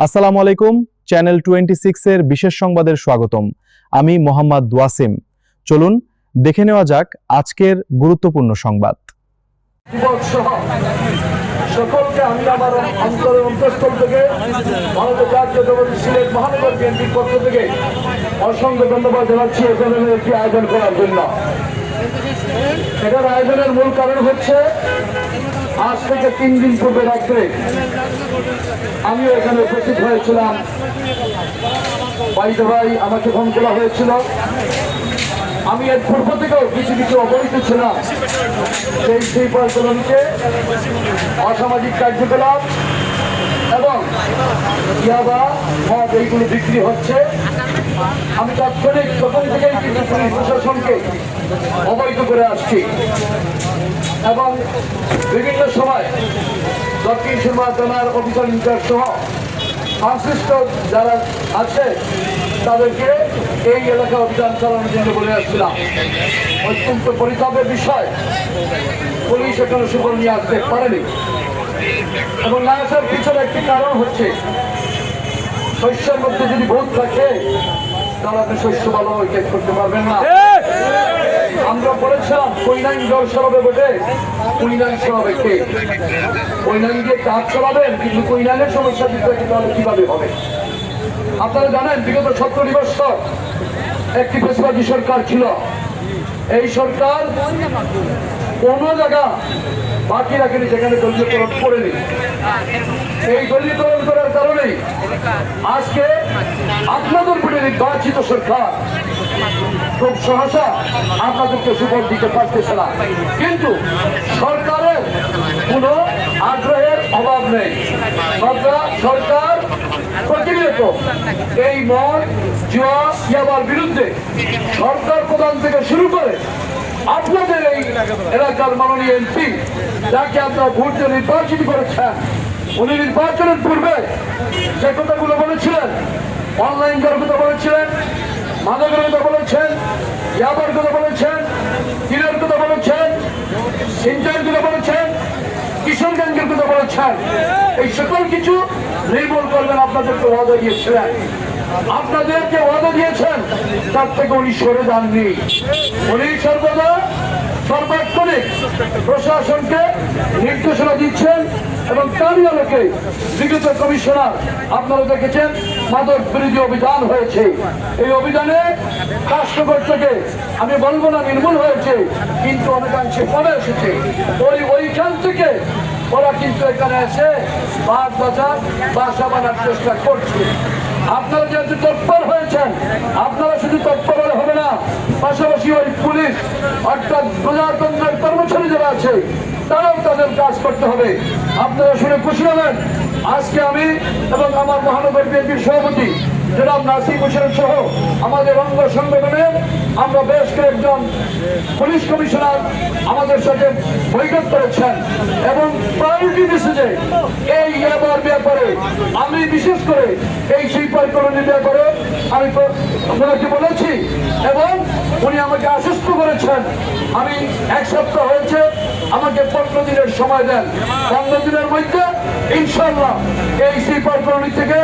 আসসালামু আলাইকুম। চ্যানেল 26 এর বিশেষ সংবাদের স্বাগতম। আমি মোহাম্মদ ওয়াসিম। চলুন দেখে নেওয়া যাক আজকের গুরুত্বপূর্ণ সংবাদ। সকলকে আমি আমার অন্তরের অন্তঃস্থল থেকে ভারতের জাতীয়তাবাদী সিলেট মহানগর বিএনপির পক্ষ থেকে অসংখ্য ধন্যবাদ জানাচ্ছি এখানে একটি আয়োজন করার জন্য। এটার আয়োজনের মূল কারণ হচ্ছে আজ থেকে 3 দিন পূর্বে রাত্রে আমিও এখানে উপস্থিত হয়েছিলাম। বাড়িতে ভাই আমাকে ফোন করা হয়েছিল। আমি এর পূর্ব থেকেও কিছু কিছু অবহিত ছিলাম সেই পরিচালনাকে অসামাজিক কার্যকলাপ এবং ইয়াবা মদ এইগুলো বিক্রি হচ্ছে। আমি তাৎক্ষণিক প্রথম থেকেই কিন্তু পুলিশ প্রশাসনকে অবহিত করে আসছি এবং বিভিন্ন সময় দক্ষিণ সুরমা থানার অফিসার ইনচার্জ সহ সংশ্লিষ্ট যারা আছে তাদেরকে এই এলাকা অভিযান চালানোর জন্য বলে আসছিলাম। অত্যন্ত পরিতাপের বিষয়, পুলিশ এখানে সুফল নিয়ে আসতে পারেনি এবং না আসার পিছনে একটি কারণ হচ্ছে শস্যের মধ্যে যদি ভূত থাকে তাহলে আপনি শস্য ভালো টেক করতে পারবেন না। আমরা বলেছিলাম কইনাইন জল সরাবে বটে, কইনাইন সরাবে কে? কইনাইন দিয়ে কাজ চালাবেন, কিন্তু কইনাইনের সমস্যা দিতে তাহলে কিভাবে হবে? আপনারা জানেন বিগত 17 বছর একটি ফেসিবাদী সরকার ছিল। এই সরকার কোন জায়গা বাকি রাখেনি যেখানে দলীয়করণ করেনি। এই দলীয়করণ করার কারণে আজকে আপনাদের উপরে নির্বাচিত সরকার খুব সহসা আপনাদেরকে সুফল দিতে পারতেছে না। কিন্তু সরকারের কোন আগ্রহের অভাব নেই। সরকার প্রতিনিয়ত এই মদ জুয়া ইয়াবার বিরুদ্ধে সরকার প্রধান থেকে শুরু করে আপনাদের এই এলাকার মাননীয় এমপি যাকে আপনারা ভোট দিয়ে নির্বাচিত করেছেন, উনি নির্বাচনের পূর্বে যে কথাগুলো বলেছিলেন, অনলাইন করার কথা বলেছিলেন, মাদকের কথা বলেছেন, ইয়াবার কথা বলেছেন, কিলের কথা বলেছেন, সিনচাইয়ের কথা বলেছেন, কিশোরগঞ্জের কথা বলেছেন, এই সকল কিছু নির্মূল করবেন আপনাদেরকে ওয়াদা দিয়েছিলেন। আপনাদেরকে ওয়াদা দিয়েছেন, তার থেকে উনি সরে যাননি। উনি সর্বদা সর্বাক্ষণিক প্রশাসনকে নির্দেশনা দিচ্ছেন এবং তারই আলোকে বিগত কমিশনার আপনারা দেখেছেন মাদক বিরোধী অভিযান হয়েছে। এই অভিযানে কার্যকর থেকে আমি বলবো না নির্মূল হয়েছে, কিন্তু অনেকাংশে কমে এসেছে। ওইখান থেকে ওরা কিন্তু এখানে এসে বাসা বানার চেষ্টা করছে। আপনারা যেহেতু তৎপর হয়েছেন, আপনারা শুধু তৎপর হলে হবে না, পাশাপাশি ওই পুলিশ অর্থাৎ প্রজাতন্ত্রের কর্মচারী যারা আছে তারাও তাদের কাজ করতে হবে। আপনারা শুনে খুশি হবেন, আজকে আমি এবং আমার মহানগর বিএনপির সভাপতি জনাব নাসিম হোসেন সহ আমাদের অঙ্গ সংগঠনের আমরা বেশ কয়েকজন পুলিশ কমিশনার আমাদের সাথে বৈঠক করেছেন এবং প্রায়োরিটি মেসেজে এই ইয়াবার ব্যাপারে আমি বিশেষ করে এই সুইপার কলোনির ব্যাপারে আমি ওনাকে বলেছি এবং উনি আমাকে আশ্বস্ত করেছেন। আমি 1 সপ্তাহ হয়েছে, আমাকে 15 দিনের সময় দেন। 15 দিনের মধ্যে ইনশাআল্লাহ এই সুইপার কলোনি থেকে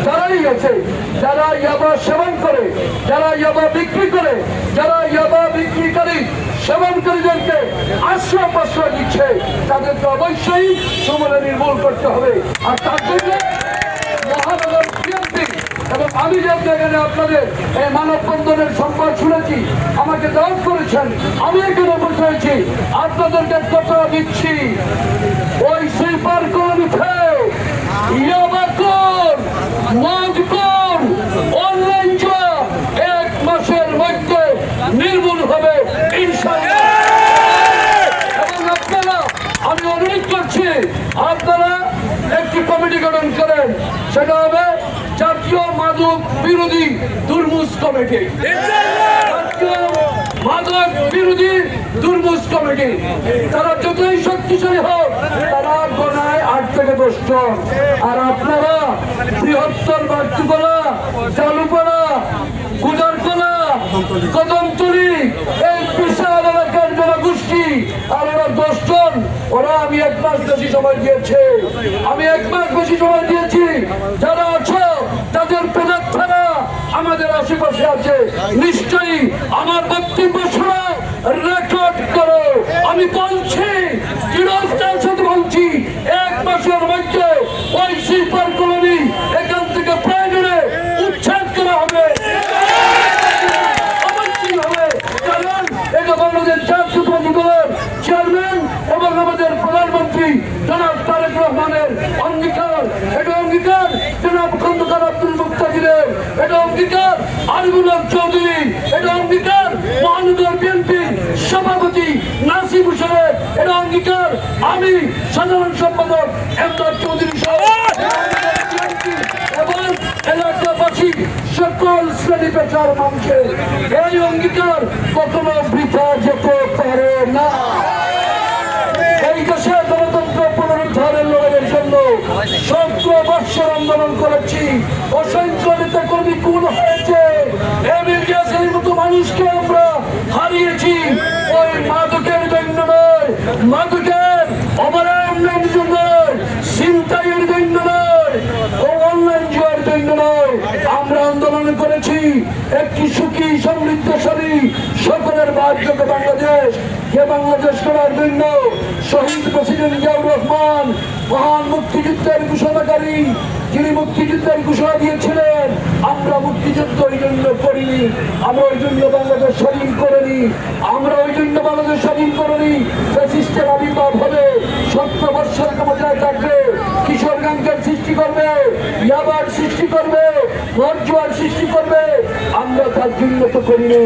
যারাই আছে, যারা ইয়াবা সেবন করে, যারা ইয়াবা বিক্রি করে, যারা ইয়াবা বিক্রিকারী সেবনকারীদেরকে আশ্রয় দিচ্ছে, তাদেরকে অবশ্যই সমূলে নির্মূল করতে হবে। আর তার জন্য মহানগর বিএনপি এবং আমি যে এখানে আপনাদের এই মানববন্ধনের সংবাদ শুনেছি, আমাকে দাওয়াত করেছেন, আমি এখানে বসেছি, আপনাদেরকে কথা দিচ্ছি ওই সুইপার কলোনিতে ইয়াবাকর মদকর অনলাইন জুয়া 1 মাসের মধ্যে নির্মূল হবে ইনশাআল্লাহ। এবং আপনারা, আমি অনুরোধ করছি আপনারা একটি কমিটি গঠন করেন, সেটা হবে জাতীয় মাদক বিরোধী দুর্মুষ কমিটি। জাতীয় মাদক বিরোধী দুর্মুষ কমিটি, তারা যতই শক্তিশালী হোক, তারা গোনায় 8 থেকে 10 জন। আর আপনারা বৃহত্তর বাস্তুকলা, চালুপাড়া, গুজারকলা, কদমতলী, এই বিশাল এলাকার যারা গোষ্ঠী আর ওরা 10 জন, ওরা আমি 1 মাস বেশি সময় দিয়েছি, যারা আছে বসে আছে, নিশ্চয়ই আমার বক্তব্য শোনো, রেকর্ড করো। আমি বলছি, দৃঢ়তার সাথে বলছি, 1 মাসের মধ্যে ওই স্লিপার কলোনি এখান থেকে প্রয়োজনে উচ্ছেদ করা হবে। অবশ্যই হবে, কারণ এটা বাংলাদেশ জাতীয়তাবাদী দলের চেয়ারম্যান এবং আমাদের প্রধানমন্ত্রী জনাব তারেক রহমানের অঙ্গীকার। এটা অঙ্গীকার জনাব খন্দকার আব্দুল মুক্তাদিরের, এটা অঙ্গীকার আরিফুল হক চৌধুরী, এটা অঙ্গীকার মহানগর বিএনপির সভাপতি নাসিম হোসেনের, এটা অঙ্গীকার আমি সাধারণ সম্পাদক এমদাদ চৌধুরী সহ এবং এলাকাবাসী সকল শ্রেণী পেশার মানুষের এই অঙ্গীকার কখনো বৃথা যেতে পারে না। এই দেশে গণতন্ত্র পুনরুদ্ধারের লড়াইয়ের জন্য 17 বৎসর আন্দোলন করেছি, অসংখ্য নেতা কর্মী খুন হয়েছে, এমির ইয়াসিনের মতো মানুষকে আমরা হারিয়েছি। ওই মাদকের জন্য নয়, মাদকের অবলম্বনের জন্য নয়, ছিনতাইয়ের জন্য নয়, ও অনলাইন জুয়ার জন্য নয়, আমরা আন্দোলন করেছি একটি সুখী সমৃদ্ধশালী সকলের বাসযোগ্য বাংলাদেশ, যে বাংলাদেশ করার জন্য শহীদ প্রেসিডেন্ট জিয়াউর রহমান মহান মুক্তিযুদ্ধের ঘোষণাকারী, যিনি মুক্তিযুদ্ধের ঘোষণা দিয়েছিলেন, আমরা মুক্তিযুদ্ধ ওই জন্য করিনি, আমরা ওই জন্য বাংলাদেশ স্বাধীন করিনি, আমরা ওই জন্য বাংলাদেশ স্বাধীন করিনি। ফ্যাসিস্টের আবির্ভাব হবে, 17 বৎসর ক্ষমতায় থাকবে, কিশোর গ্যাংয়ের সৃষ্টি করবে, ইয়াবার সৃষ্টি করবে, মরজুয়ার সৃষ্টি করবে, আমরা তার জন্য তো করিনি।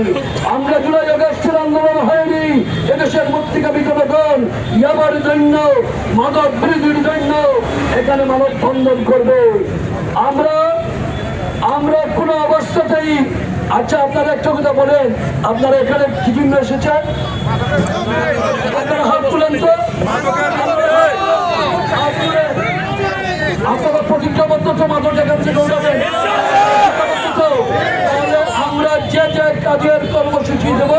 আমরা জুলাই আগস্টের আন্দোলন হয়নি এদেশের মুক্তিকামী জনগণ ইয়াবার জন্য, মাদক বিরোধীর জন্য এখানে মানববন্ধন করবে। আমরা কোনো অবস্থাতেই, আচ্ছা আপনারা একটা কথা বলেন, আপনারা এখানে কি জন্য এসেছেন? আপনারা হাত তুলেন তো, আপনারা প্রতিজ্ঞাবদ্ধ তো মাদকের কাছে দৌড়াবেন। তাহলে আমরা যে যে কাজের কর্মসূচি দেব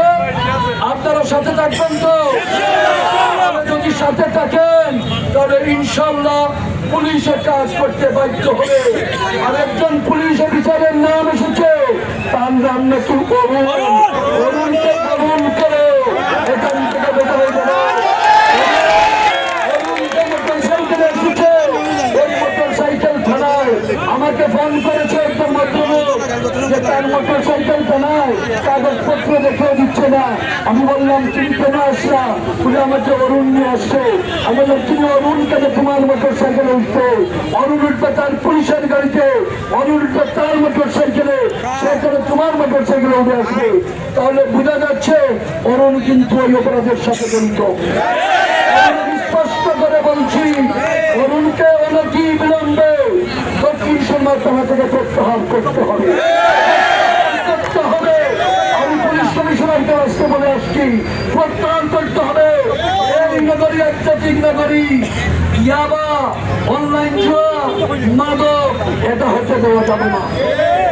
আপনারা সাথে থাকবেন তো? যদি সাথে থাকেন তাহলে ইনশাল্লাহ পুলিশের কাজ করতে বাধ্য হবে। আর একজন পুলিশ অফিসারের নাম এসেছে, তার নাম নাকি অরুণকে অরুণ করে এখান থেকে বের হয়ে যাবে। অরুণকে মোটরসাইকেলে এসেছে, ওই মোটরসাইকেল থানায় আমাকে ফোন করেছে একজন ভদ্রলোক যে তার মোটরসাইকেল থানায় কাগজপত্র দেখেও দিচ্ছে না। আমি বললাম তুমি কেন আসলা? বলে আমাকে অরুণ নিয়ে আসছে। আমি বললাম তুমি অরুণ কেন তোমার মোটরসাইকেলে উঠবে? অরুণ উঠবে তার পুলিশের গাড়িতে, অরুণ উঠবে তার মোটরসাইকেলে, সেখানে তোমার মোটরসাইকেলে উঠে আসবে। তাহলে বোঝা যাচ্ছে অরুণ কিন্তু ওই অপরাধের সাথে জড়িত। স্পষ্ট করে বলছি, অরুণকে অনতি বিলম্বে দক্ষিণ সীমার থানা থেকে প্রত্যাহার করতে হবে। আমি পুলিশ কমিশনারকে আসতে বলে আসছি, প্রত্যাহার করতে হবে। এই নগরী আধ্যাত্মিক নগরী, ইয়াবা, অনলাইন জুয়া, মাদক, এটা হতে দেওয়া যাবে না।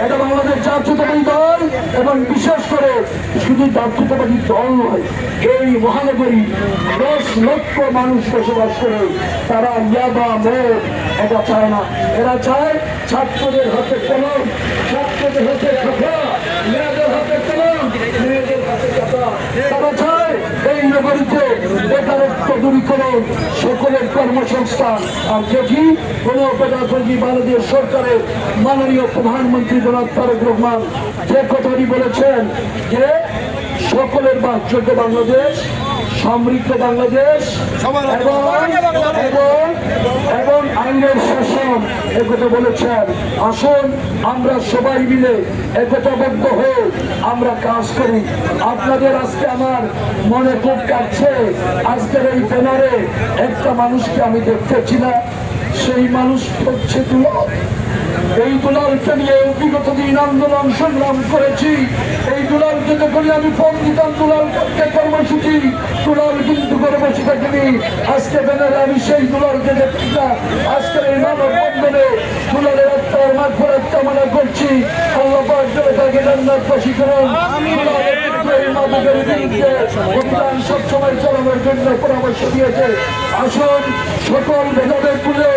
এটা বাংলাদেশ জাতীয়তাবাদী দল এবং বিশেষ করে শুধু জাতীয়তাবাদী দল নয়, এই মহানগরী 10 লক্ষ মানুষ বসবাস করে, তারা ইয়াবা মদ এটা চায় না। এরা চায় ছাত্রদের হাতে কলম, ছাত্রদের হাতে খাতা, মেয়েদের হাতে কলম, মেয়েদের হাতে খাতা। তারা চায় এই নগরীতে বেকারত্ব দূরীকরণ, সকলের কর্মসংস্থান। আর যেটি গণপ্রজাতন্ত্রী বাংলাদেশ সরকারের মাননীয় প্রধানমন্ত্রী জনাব তারেক রহমান যে কথাটি বলেছেন যে সকলের বাসযোগ্য বাংলাদেশ, সমৃদ্ধ বাংলাদেশ এবং আইনের শাসন, একথা বলেছেন। আসুন আমরা সবাই মিলে একতাবদ্ধ হয়ে আমরা কাজ করি। আপনাদের আজকে আমার মনে খুব কাটছে, আজকের এই ব্যানারে একটা মানুষকে আমি দেখতেছি না, সেই মানুষ হচ্ছে দুলাল। এই দুলালকে নিয়ে বিগত দিন আন্দোলন সংগ্রাম করেছি। এই দুলালকে যখনই আমি ফোন দিতাম দুলাল করতে কর্মসূচি, দুলাল কিন্তু করে বসে থাকেনি। আজকে ব্যানারে আমি সেই দুলালকে দেখছি না। আজকের এই মানব বন্ধনে দুলালের আত্মার মারফত কামনা করছি, আল্লাহ পাক যেন তাকে জান্নাতবাসী করুন। দুলালের বিরুদ্ধে এই মাদকের বিরুদ্ধে অভিযান সবসময় চালানোর জন্য পরামর্শ দিয়েছে। আসুন সকল ভেদাভেদ ভুলে